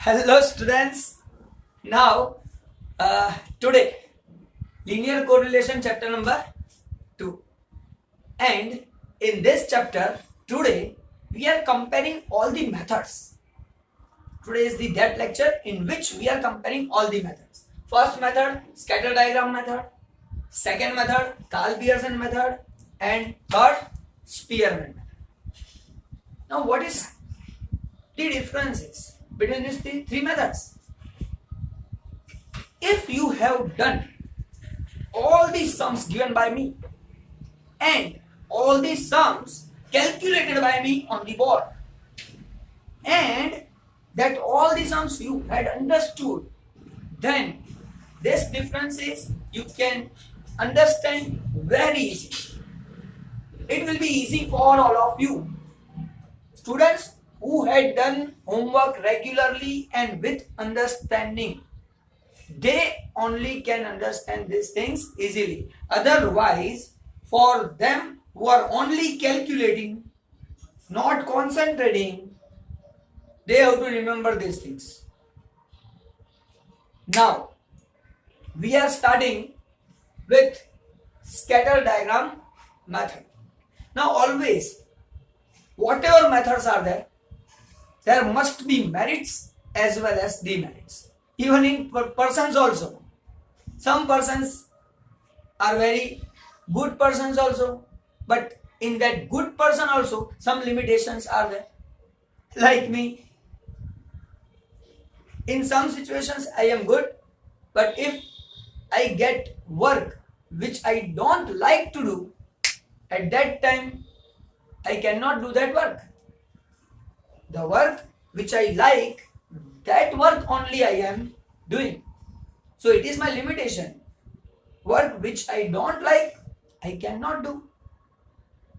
Hello students. Now today linear correlation chapter number 2, and in this chapter today we are comparing all the methods. Today is that lecture in which we are comparing all the methods. First method, scatter diagram method. Second method, Karl-Pearson method, and third, Spearman method. Now what is the differences between these three methods? If you have done all the sums given by me and all the sums calculated by me on the board, and that all the sums you had understood, then this differences you can understand very easily. It will be easy for all of you. Students who had done homework regularly and with understanding, they only can understand these things easily. Otherwise, for them who are only calculating, not concentrating, they have to remember these things. Now, we are starting with scatter diagram method. Now, always, whatever methods are there, there must be merits as well as demerits. Even in persons also. Some persons are very good persons also, but in that good person also, some limitations are there. Like me, in some situations I am good, but if I get work which I don't like to do, at that time I cannot do that work. The work which I like, that work only I am doing. So it is my limitation. Work which I don't like, I cannot do.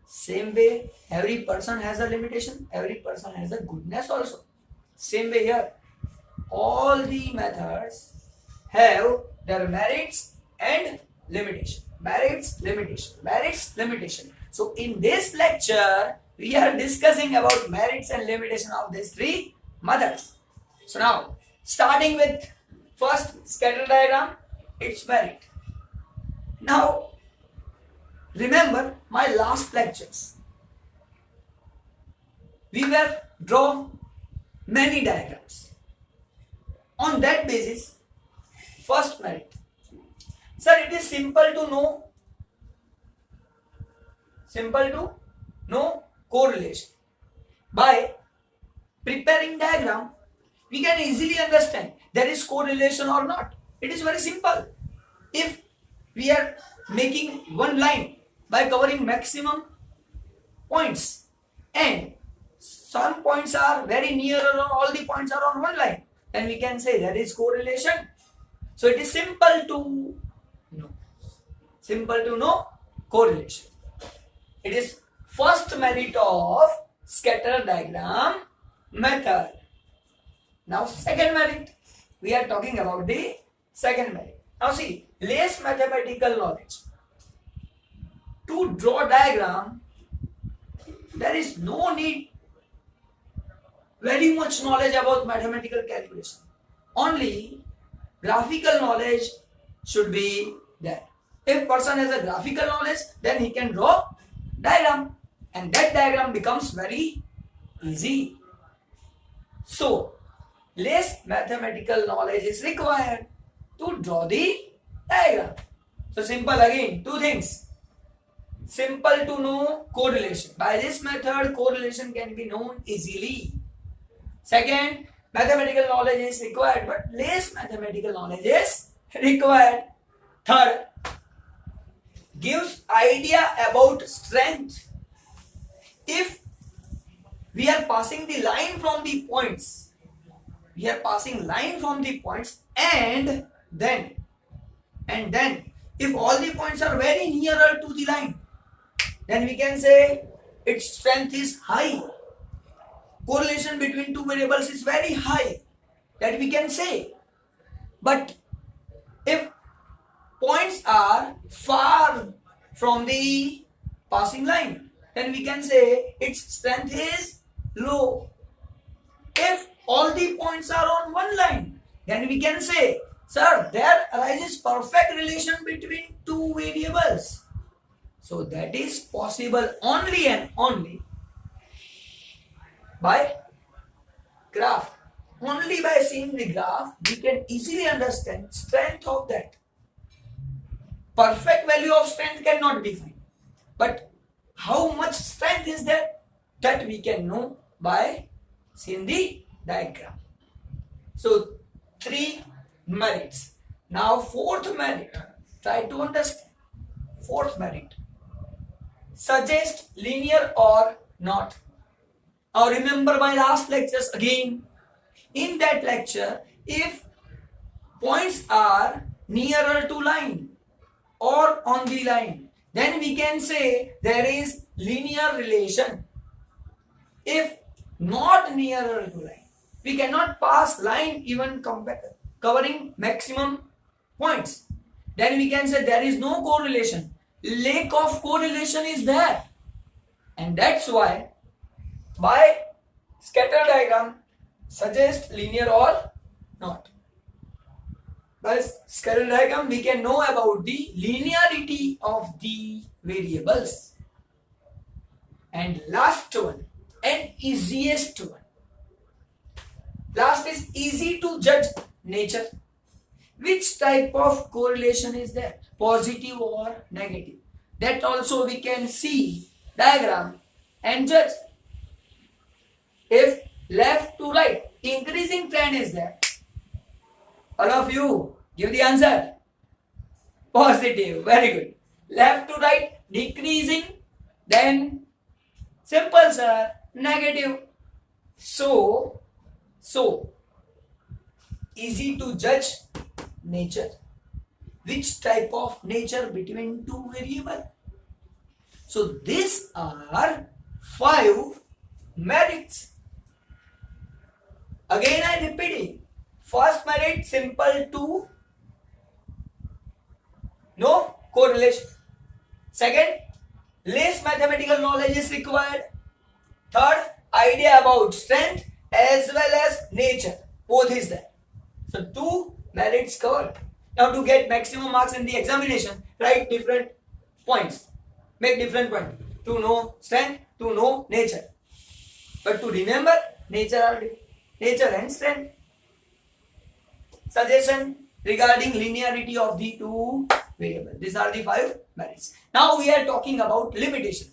Same way, every person has a limitation, every person has a goodness also. Same way here, all the methods have their merits and limitation. Merits, limitation, merits, limitation. So in this lecture, we are discussing about merits and limitation of these three methods. So now, starting with first scatter diagram, its merit. Now, remember my last lectures. We were draw many diagrams. On that basis, first merit. Sir, it is simple to know correlation. By preparing diagram, we can easily understand there is correlation or not. It is very simple. If we are making one line by covering maximum points and some points are very near or all the points are on one line, then we can say there is correlation. So it is simple to know correlation. It is first merit of scatter diagram method. Now second merit, we are talking about the second merit. Now see, less mathematical knowledge. To draw diagram, there is no need very much knowledge about mathematical calculation. Only graphical knowledge should be there. If person has a graphical knowledge, then he can draw diagram, and that diagram becomes very easy. So, less mathematical knowledge is required to draw the diagram. So, simple again, two things. Simple to know correlation. By this method, correlation can be known easily. Second, mathematical knowledge is required, but less mathematical knowledge is required. Third, gives idea about strength. If we are passing the line from the points, and then if all the points are very nearer to the line, then we can say its strength is high. Correlation between two variables is very high, that we can say. But if points are far from the passing line, then we can say its strength is low. If all the points are on one line, then we can say, sir, there arises perfect relation between two variables. So that is possible only and only by graph. Only by seeing the graph, we can easily understand strength of that. Perfect value of strength cannot be found. But how much strength is there? That we can know by seeing the diagram. So 3 merits. Now 4th merit. Try to understand. 4th merit. Suggest linear or not. Now remember my last lectures again. In that lecture, if points are nearer to line or on the line, then we can say there is linear relation. If not nearer to line, we cannot pass line even covering maximum points, then we can say there is no correlation. Lack of correlation is there, and that's why by scatter diagram suggest linear or not. By scatter diagram we can know about the linearity of the variables. And last one and easiest one. Last is easy to judge nature. Which type of correlation is there? Positive or negative? That also we can see diagram and judge. If left to right, increasing trend is there. All of you, give the answer. Positive, very good. Left to right, decreasing, then simple sir, negative. So easy to judge nature. Which type of nature between two variables? So these are 5 merits. Again I repeating. First merit, simple to no correlation. Second, less mathematical knowledge is required. Third, idea about strength as well as nature. Both is there. So 2 merits covered. Now to get maximum marks in the examination, write different points. Make different points. To know strength, to know nature. But to remember, nature and strength. Suggestion regarding linearity of the two variables. These are the 5 merits. Now we are talking about limitation.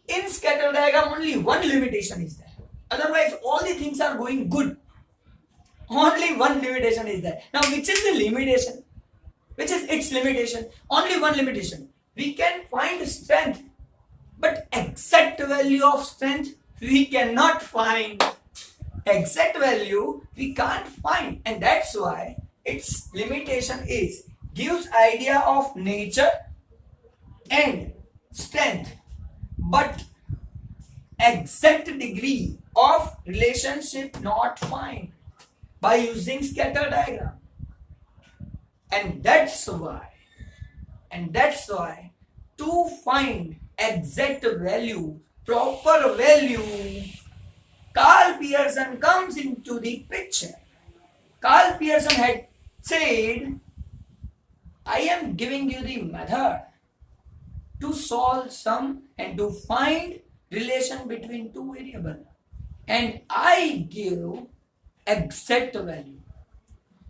In scatter diagram, only one limitation is there. Otherwise, all the things are going good. Only one limitation is there. Now, which is the limitation? Which is its limitation? Only one limitation. We can find strength, but exact value of strength we cannot find. Exact value we can't find, and that's why its limitation is gives idea of nature and strength, but exact degree of relationship not find by using scatter diagram. And that's why to find exact value, proper value, Karl Pearson comes into the picture. Karl Pearson had said, I am giving you the method to solve sum and to find relation between two variables, and I give exact value.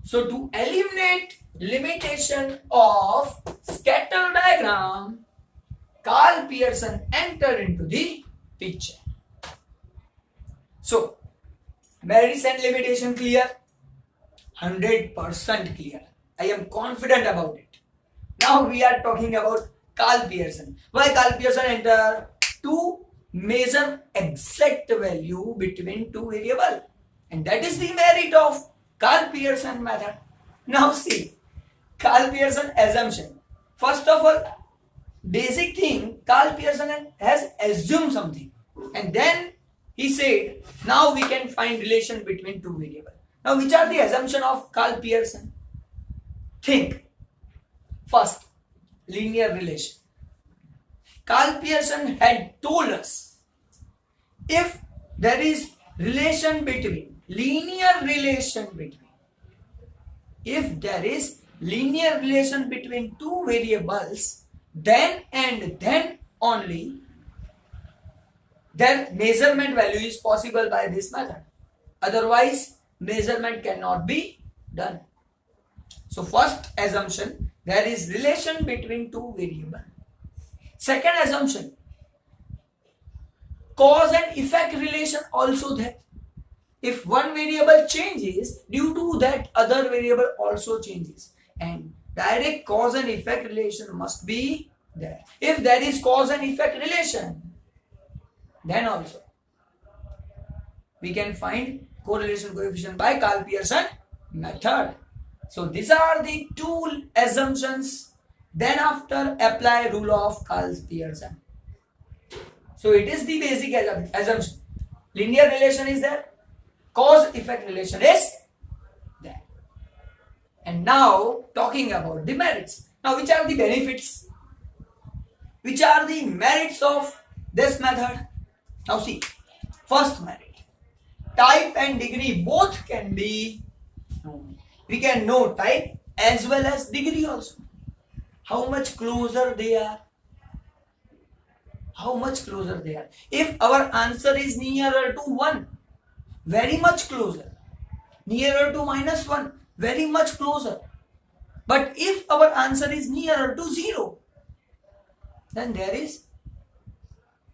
So to eliminate limitation of scatter diagram, Karl Pearson entered into the picture. So, merits and limitation clear? 100% clear. I am confident about it. Now we are talking about Karl Pearson. Why Karl Pearson entered? To measure exact value between two variables. And that is the merit of Karl Pearson method. Now see, Karl Pearson assumption. First of all, basic thing, Karl Pearson has assumed something. And then he said, now we can find relation between two variables. Now, which are the assumption of Karl Pearson? Think. First, linear relation. Karl Pearson had told us, if there is relation between linear relation between, if there is linear relation between two variables, then and then only their measurement value is possible by this method. Otherwise, measurement cannot be done. So first assumption, there is relation between two variables. Second assumption, cause and effect relation also there. If one variable changes, due to that other variable also changes, and direct cause and effect relation must be there. If there is cause and effect relation, then also we can find correlation coefficient by Karl-Pearson method. So these are the two assumptions. Then after apply rule of Karl-Pearson. So it is the basic assumption. Linear relation is there. Cause effect relation is there. And now talking about the merits. Now which are the benefits? Which are the merits of this method? Now see, first merit, type and degree both can be known. We can know type as well as degree also. How much closer they are? How much closer they are? If our answer is nearer to 1, very much closer. Nearer to -1, very much closer. But if our answer is nearer to 0, then there is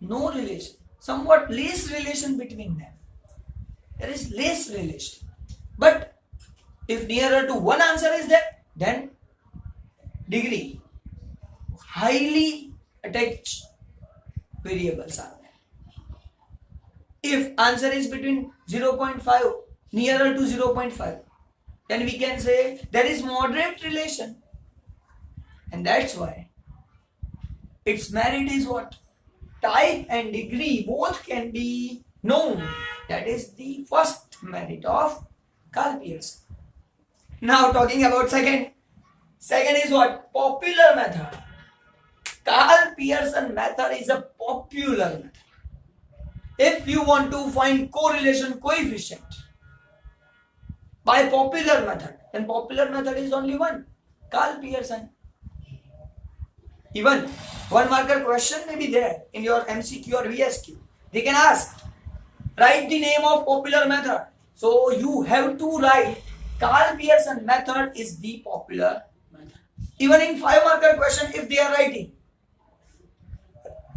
no relation. Somewhat less relation between them. There is less relation. But if nearer to 1 answer is there, then degree, highly attached variables are there. If answer is between 0.5, nearer to 0.5, then we can say there is moderate relation. And that's why its merit is what? Type and degree both can be known. That is the first merit of Karl-Pearson. Now talking about second. Second is what? Popular method. Karl-Pearson method is a popular method. If you want to find correlation coefficient by popular method, then popular method is only one, Karl-Pearson. Even one marker question may be there in your MCQ or VSQ. They can ask, write the name of popular method. So you have to write Karl-Pearson method is the popular method. Even in 5 marker question, if they are writing,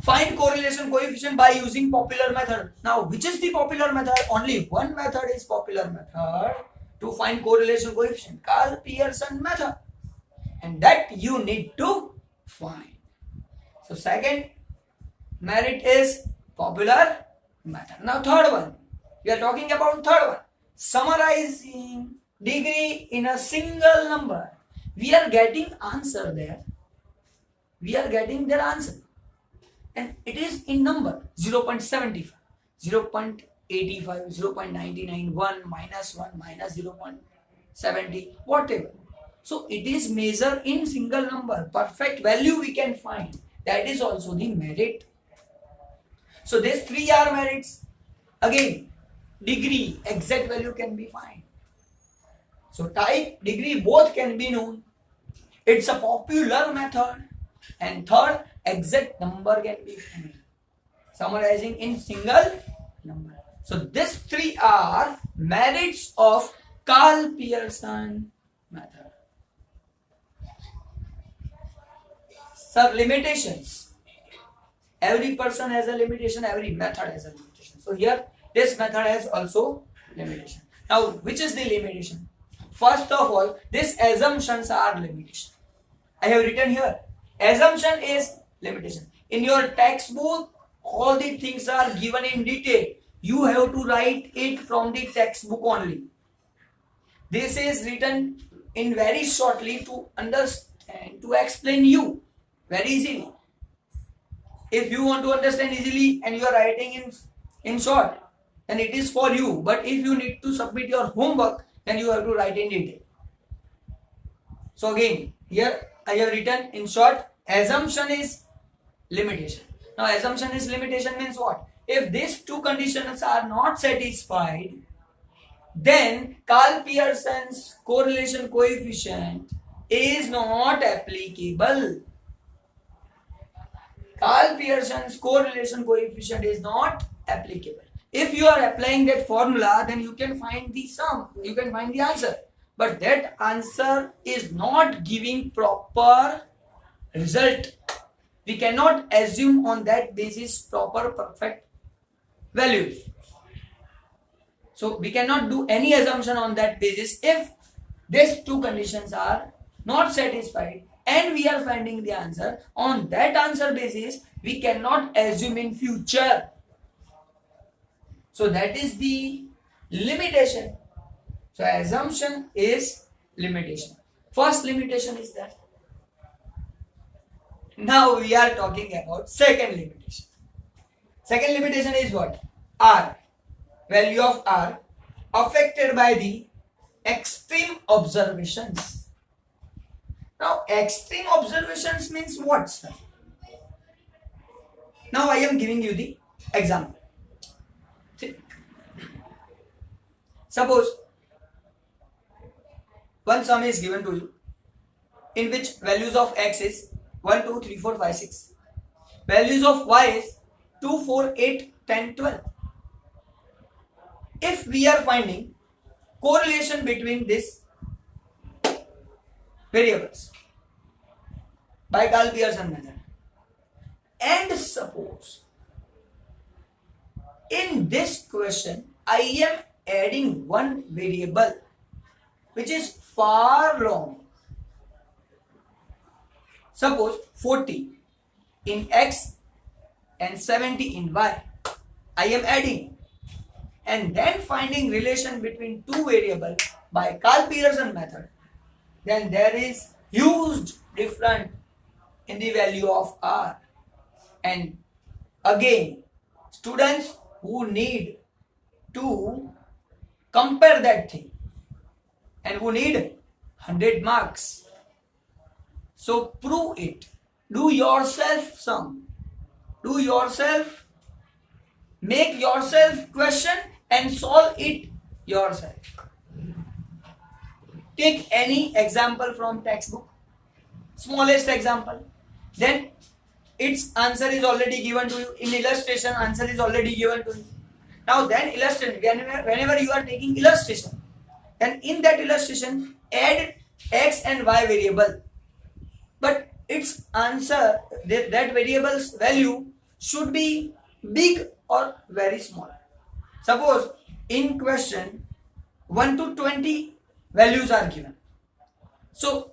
find correlation coefficient by using popular method. Now, which is the popular method? Only one method is popular method to find correlation coefficient, Karl-Pearson method. And that you need to find. So second merit is popular method. Now third one, we are talking about third one, summarizing degree in a single number. We are getting answer there. We are getting their answer. And it is in number 0.75, 0.85, 0.99, 1, -1, -0.70, whatever. So it is measured in single number. Perfect value we can find. That is also the merit. So these 3 are merits. Again, degree, exact value can be found. So type, degree both can be known. It's a popular method. And third, exact number can be found. Summarizing in single number. So these 3 are merits of Karl-Pearson method. Sir, limitations. Every person has a limitation, every method has a limitation. So here, this method has also limitation. Now, which is the limitation? First of all, these assumptions are limitation. I have written here. Assumption is limitation. In your textbook, all the things are given in detail. You have to write it from the textbook only. This is written in very shortly to understand, to explain you very easily. If you want to understand easily and you are writing in short, then it is for you. But if you need to submit your homework, then you have to write in detail. So again, here I have written in short, assumption is limitation. Now assumption is limitation means what? If these 2 conditions are not satisfied, then Carl Pearson's correlation coefficient is not applicable. Carl Pearson's correlation coefficient is not applicable. If you are applying that formula, then you can find the sum, you can find the answer. But that answer is not giving proper result. We cannot assume on that basis proper perfect values. So we cannot do any assumption on that basis if these two conditions are not satisfied and we are finding the answer. On that answer basis, we cannot assume in future. So that is the limitation. So assumption is limitation. First limitation is that. Now we are talking about second limitation. Second limitation is what? R. Value of R affected by the extreme observations. Now extreme observations means what, sir? Now I am giving you the example. Suppose one sum is given to you in which values of x is 1, 2, 3, 4, 5, 6. Values of y is 2, 4, 8, 10, 12. If we are finding correlation between these variables by Carl Pearson method, and suppose in this question I am adding one variable which is far long. Suppose 40 in x and 70 in y. I am adding and then finding relation between two variables by Carl Pearson method. Then there is huge difference in the value of R. And again, students who need to compare that thing and who need 100 marks. So prove it. Do yourself sum. Do yourself, make yourself question and solve it yourself. Take any example from textbook, smallest example. Then its answer is already given to you. In illustration, answer is already given to you. Now then illustration, whenever you are taking illustration, then in that illustration, add x and y variable. But its answer, that variable's value should be big or very small. Suppose in question 1 to 20 values are given. So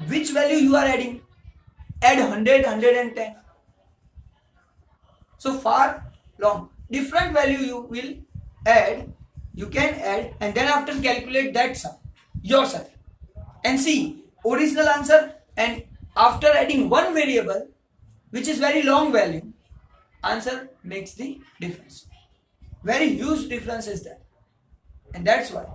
which value you are adding? Add 100, 110. So far long. Different value you will add, you can add, and then after calculate that sum yourself and see original answer, and after adding one variable which is very long value, answer makes the difference. Very huge difference is that. And that's why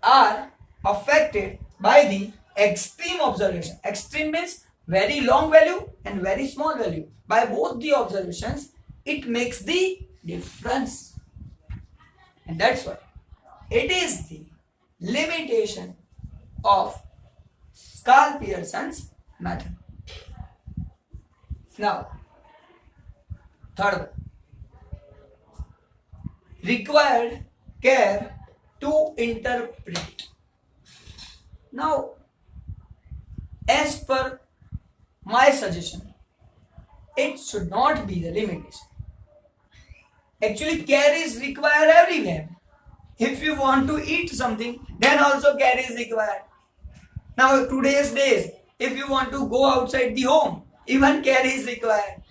are affected by the extreme observation. Extreme means very long value and very small value. By both the observations, it makes the difference. And that's why it is the limitation of Carl Pearson's method. Now, third one, required care to interpret. Now, as per my suggestion, it should not be the limitation. Actually, care is required everywhere. If you want to eat something, then also care is required. Now, today's days, if you want to go outside the home, even care is required.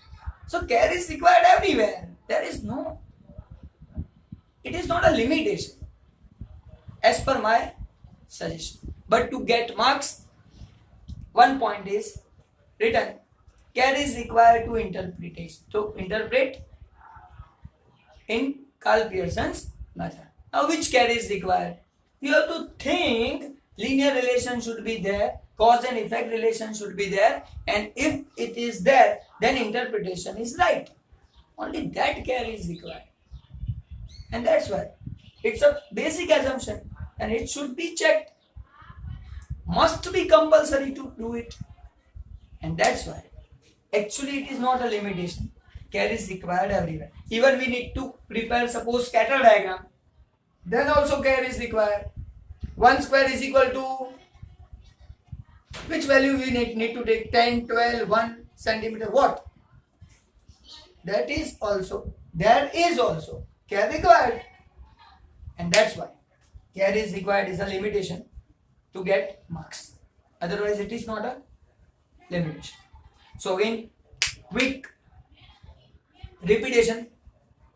So, care is required everywhere. There is no, it is not a limitation as per my suggestion. But to get marks, one point is written, care is required to interpretation. To interpret in Carl Pearson's method. Now, which care is required? You have to think linear relation should be there, cause and effect relation should be there, and if it is there, then interpretation is right. Only that care is required. And that's why It's a basic assumption and it should be checked. Must be compulsory to do it. And that's why actually it is not a limitation. Care is required everywhere. Even we need to prepare suppose scatter diagram. Then also care is required. 1 square is equal to which value we need to take 10, 12, 1 centimeter. What? There is also care required. And that's why care is required is a limitation to get marks. Otherwise it is not a limitation. So in quick repetition,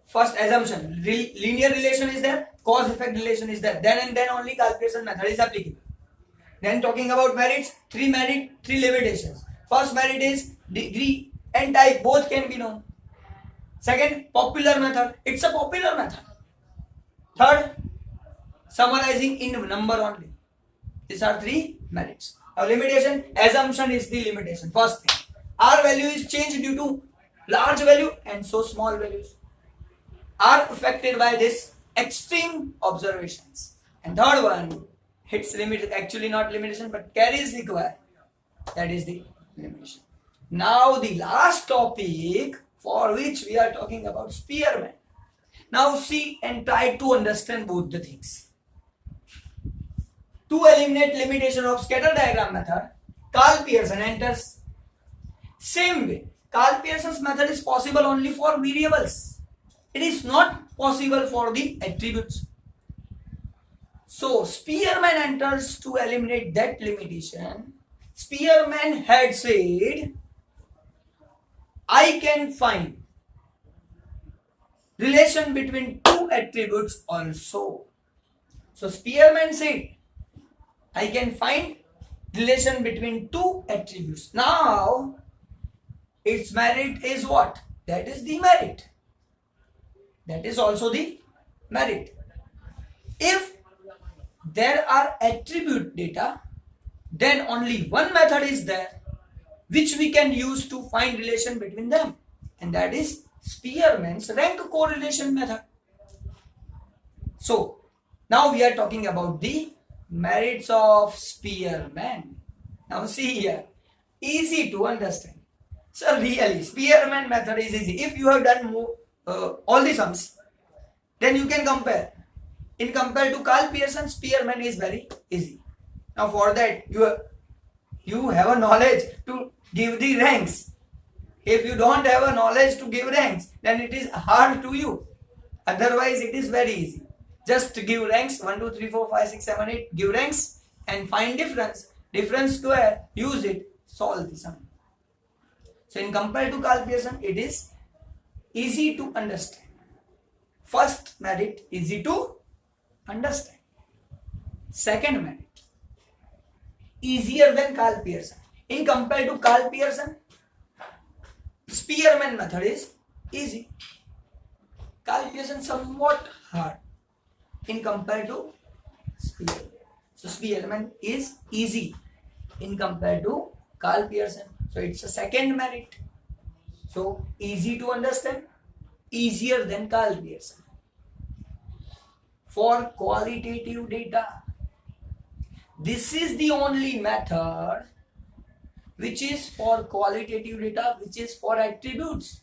first assumption, linear relation is there, cause effect relation is there, then and then only calculation method is applicable. Then talking about merits, three limitations. First merit is degree and type both can be known. Second, popular method, it's a popular method. Third, summarizing in number only. These are three merits. Now limitation, assumption is the limitation. First thing, R value is changed due to large value and so small values are affected by this extreme observations. And third one, it's limited, actually not limitation but care is required. That is the limitation. Now the last topic for which we are talking about Spearman. Now see and try to understand both the things. To eliminate limitation of scatter diagram method, Karl Pearson enters. Same way, Karl Pearson's method is possible only for variables. It is not possible for the attributes. So Spearman enters to eliminate that limitation. Spearman had said, I can find relation between two attributes also. So Spearman said, I can find relation between two attributes. Now, its merit is what? That is the merit. That is also the merit. If there are attribute data, then only one method is there which we can use to find relation between them, and that is Spearman's rank correlation method. So now we are talking about the merits of Spearman. Now see here, easy to understand. So really Spearman method is easy. If you have done all the sums, then you can compare. In compared to Karl Pearson, Spearman is very easy. Now for that you have a knowledge to give the ranks. If you don't have a knowledge to give ranks, then it is hard to you. Otherwise it is very easy. Just give ranks 1, 2, 3, 4, 5, 6, 7, 8. Give ranks and find difference. Difference square, use it, solve the sum. So in compared to Karl Pearson, it is easy to understand. First merit, easy to understand. Second merit, easier than Karl Pearson. In compared to Karl Pearson, Spearman method is easy. Karl Pearson somewhat hard in compared to Spearman. So Spearman is easy in compared to Karl Pearson. So it's a second merit. So easy to understand, easier than Karl Pearson. For qualitative data, this is the only method which is for qualitative data, which is for attributes.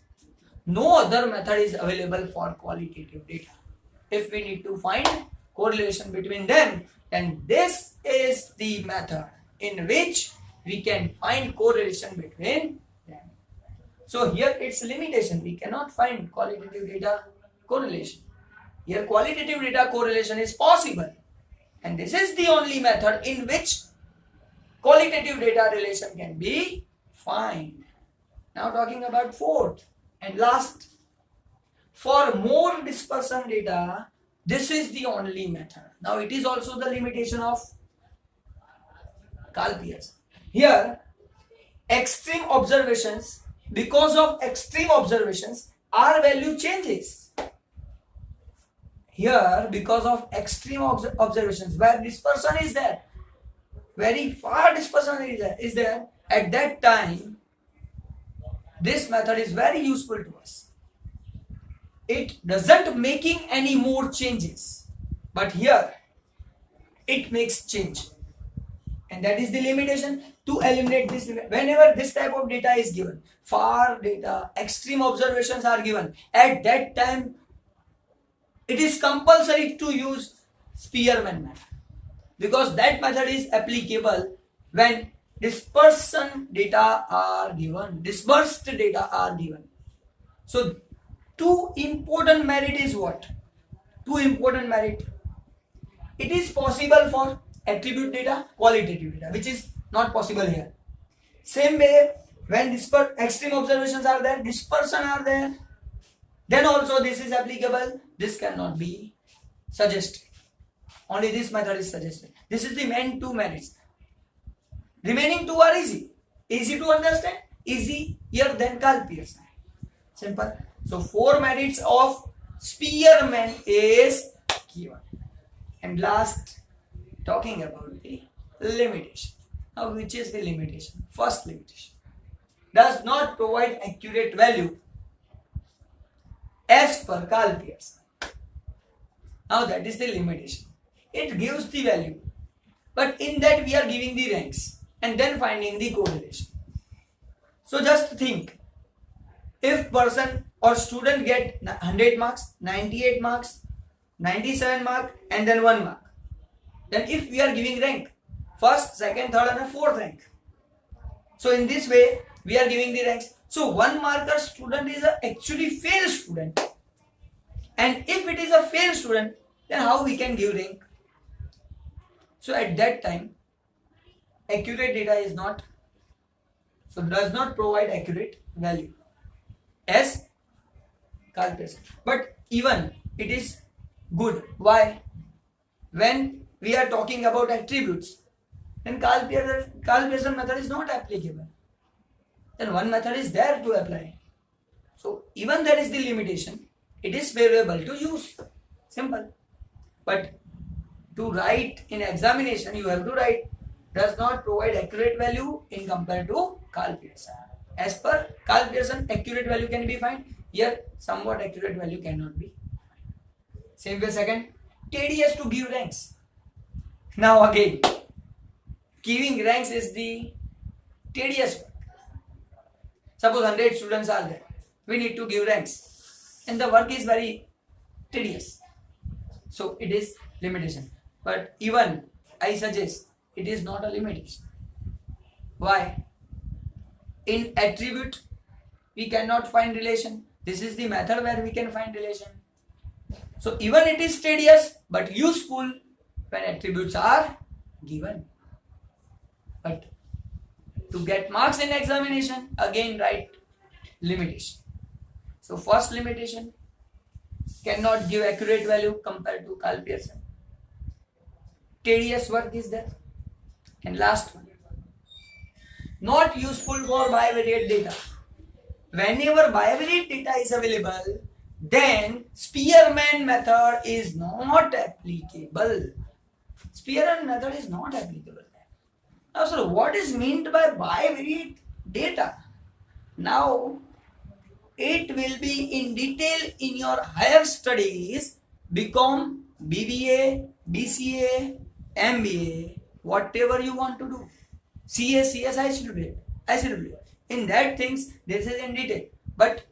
No other method is available for qualitative data. If we need to find correlation between them, then this is the method in which we can find correlation between them. So here it's limitation. We cannot find qualitative data correlation. Here qualitative data correlation is possible. And this is the only method in which qualitative data relation can be found. Now talking about fourth and last. For more dispersion data, this is the only method. Now it is also the limitation of Karl Pearson. Here, extreme observations, because of extreme observations, R value changes. Here, because of extreme observations, where dispersion is there, very far dispersion is there, at that time, this method is very useful to us. It doesn't making any more changes. But here it makes change, and that is the limitation. To eliminate this, whenever this type of data is given, far data, extreme observations are given, at that time it is compulsory to use Spearman method, because that method is applicable when dispersed data are given. So two important merit is what? Two important merit. It is possible for attribute data, qualitative data, which is not possible here. Same way, when extreme observations are there, dispersion are there, then also this is applicable. This cannot be suggested. Only this method is suggested. This is the main two merits. Remaining two are easy. Easy to understand, easier than Karl Pearson. Simple. So 4 merits of Spearman is given. And last, talking about the limitation. Now, which is the limitation? First limitation. Does not provide accurate value as per Karl Pearson. Now, that is the limitation. It gives the value, but in that we are giving the ranks and then finding the correlation. So just think, if person or student get 100 marks, 98 marks, 97 mark and then 1 mark, then if we are giving rank, first, second, third and a fourth rank. So in this way we are giving the ranks. So 1 marker student is a actually failed student, and if it is a failed student, then how we can give rank? So at that time accurate data is not, so does not provide accurate value as Karl Pearson. But even it is good. Why? When we are talking about attributes, then Karl Pearson method is not applicable. Then one method is there to apply. So even there is the limitation, it is favorable to use. Simple. But to write in examination, you have to write does not provide accurate value in compared to Karl Pearson. As per Karl Pearson, accurate value can be found. Here, somewhat accurate value cannot be. Same way, second, tedious to give ranks. Now again, giving ranks is the tedious work. Suppose 100 students are there. We need to give ranks. And the work is very tedious. So it is limitation. But even I suggest it is not a limitation. Why? In attribute, we cannot find relation. This is the method where we can find relation. So even it is tedious but useful when attributes are given. But to get marks in examination, again write limitation. So first limitation, cannot give accurate value compared to Karl Pearson. Tedious work is there. And last one, not useful for bivariate data. Whenever bivariate data is available, then Spearman method is not applicable. Spearman method is not applicable. Now, sir, what is meant by bivariate data? Now, it will be in detail in your higher studies, become BBA, BCA, MBA, whatever you want to do. CA, CS, ICW. In that things, this is in detail. But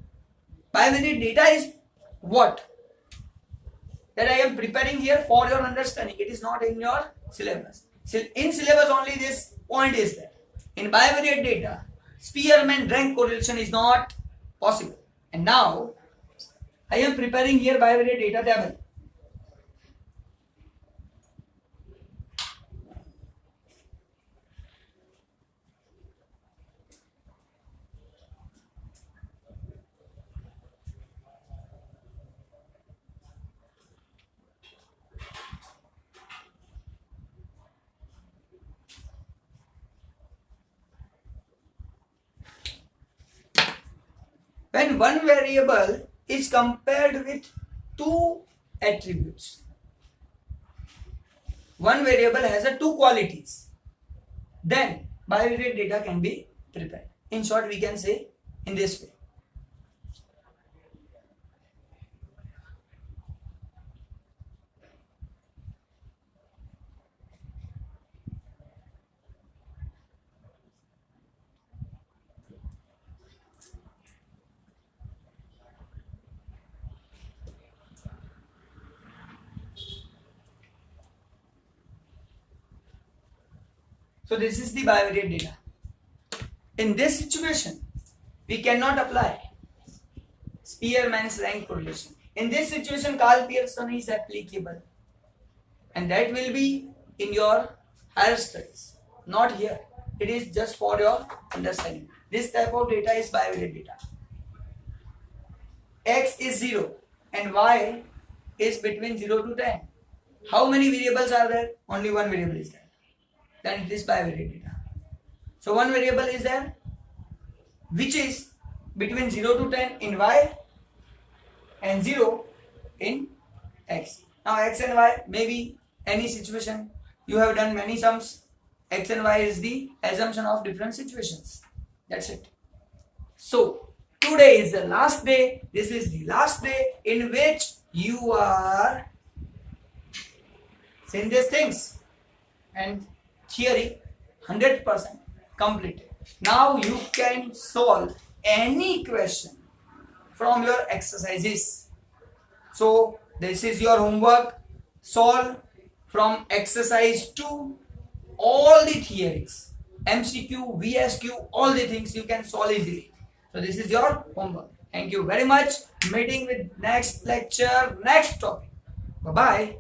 bivariate data is what? That I am preparing here for your understanding. It is not in your syllabus. In syllabus only this point is there. In bivariate data, Spearman rank correlation is not possible. And now, I am preparing here bivariate data table. When one variable is compared with two attributes, one variable has a two qualities, then bivariate data can be prepared. In short, we can say in this way. So this is the bivariate data. In this situation, we cannot apply Spearman's rank correlation. In this situation, Karl Pearson is applicable, and that will be in your higher studies, not here. It is just for your understanding. This type of data is bivariate data. X is 0 and Y is between 0 to 10. How many variables are there? Only one variable is there. Then it is bivariate data. So one variable is there which is between 0 to 10 in Y and 0 in X. Now X and Y, maybe any situation, you have done many sums. X and Y is the assumption of different situations. That's it. So today is the last day. This is the last day in which you are saying these things, and theory 100% completed. Now you can solve any question from your exercises. So this is your homework. Solve from exercise 2 all the theories, MCQ, VSQ, all the things you can solve easily. So this is your homework. Thank you very much. Meeting with next lecture, next topic. Bye bye.